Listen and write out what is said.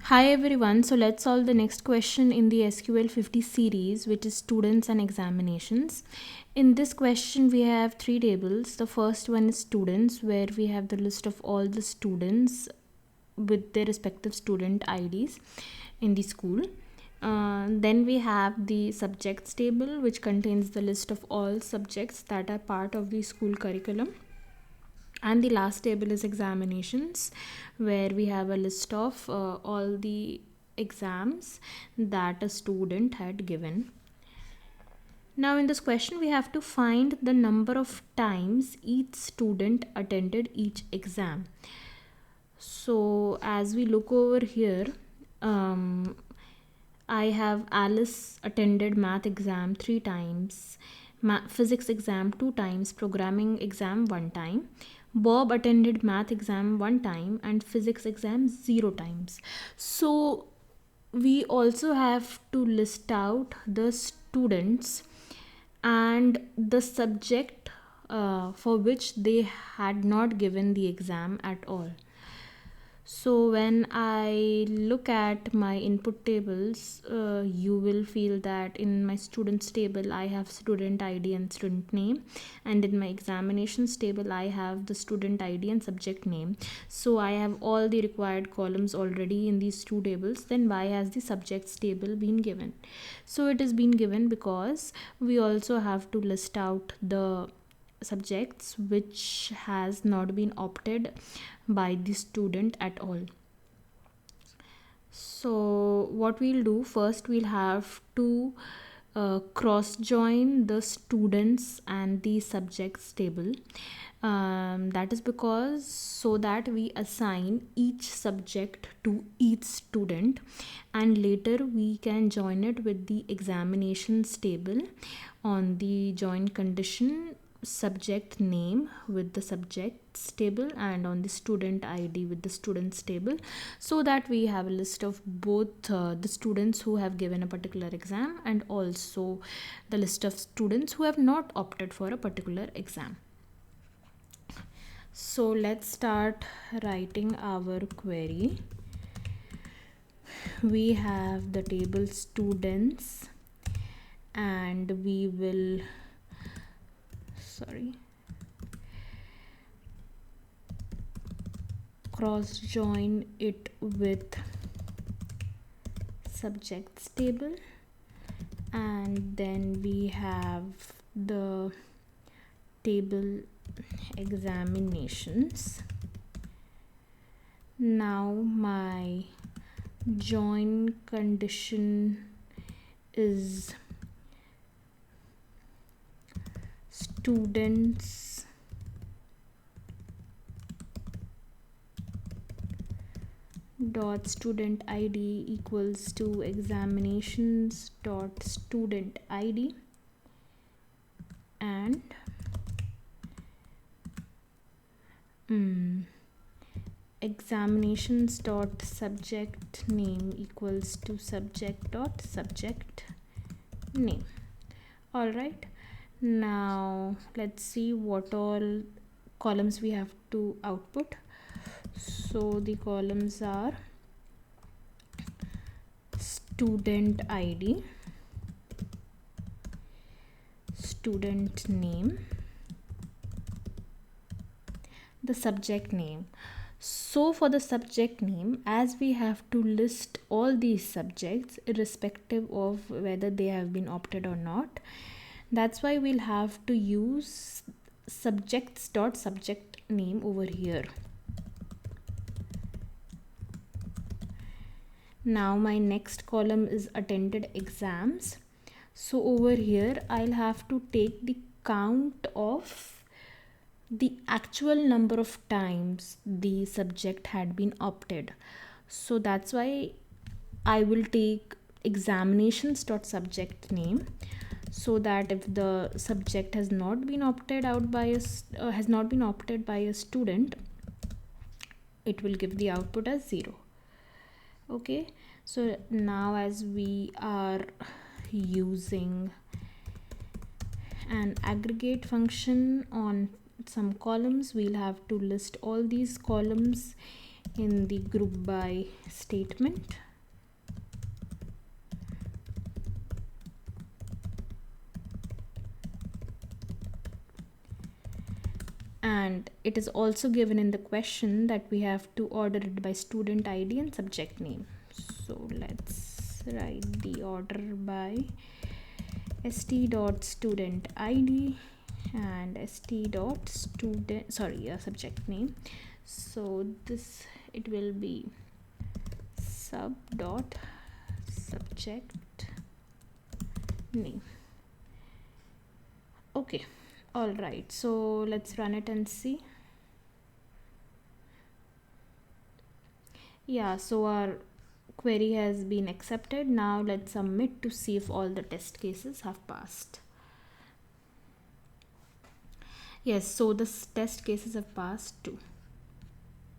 Hi everyone, so let's solve the next question in the SQL 50 series, which is students and examinations. In this question we have three tables. The first one is students, where we have the list of all the students with their respective student IDs in the school. Then we have the subjects table, which contains the list of all subjects that are part of the school curriculum. And the last table is examinations, where we have a list of all the exams that a student had given. Now in this question we have to find the number of times each student attended each exam. So as we look over here, I have Alice attended math exam 3 times, physics exam 2 times, programming exam 1 time. Bob attended math exam 1 time and physics exam 0 times. So we also have to list out the students and the subject for which they had not given the exam at all. So when I look at my input tables, you will feel that in my students table I have student ID and student name, and in my examinations table I have the student ID and subject name. So I have all the required columns already in these two tables. Then why has the subjects table been given? So it has been given because we also have to list out the subjects which has not been opted by the student at all. So what we'll do first, we'll have to cross join the students and the subjects table. That is because so that we assign each subject to each student, and later we can join it with the examinations table on the join condition, subject name with the subjects table, and on the student ID with the students table, so that we have a list of both the students who have given a particular exam and also the list of students who have not opted for a particular exam. So let's start writing our query. We have the table students, and we will cross join it with subjects table, and then we have the table examinations. Now my join condition is students dot student ID equals to examinations dot student ID, and examinations dot subject name equals to subject dot subject name. All right, now let's see what all columns we have to output. So the columns are student ID, student name, the subject name. So for the subject name, as we have to list all these subjects irrespective of whether they have been opted or not, that's why we'll have to use subjects dot subject name over here. Now my next column is attended exams. So over here I'll have to take the count of the actual number of times the subject had been opted. So that's why I will take examinations dot subject name, so that if the subject has not been opted out by has not been opted by a student, it will give the output as 0. Okay, so now as we are using an aggregate function on some columns, we'll have to list all these columns in the group by statement. And it is also given in the question that we have to order it by student ID and subject name. So let's write the order by st.student ID and subject name. So this, it will be sub.subject name. Okay, all right, so let's run it and see. Yeah, so our query has been accepted. Now let's submit to see if all the test cases have passed. Yes, so the test cases have passed too.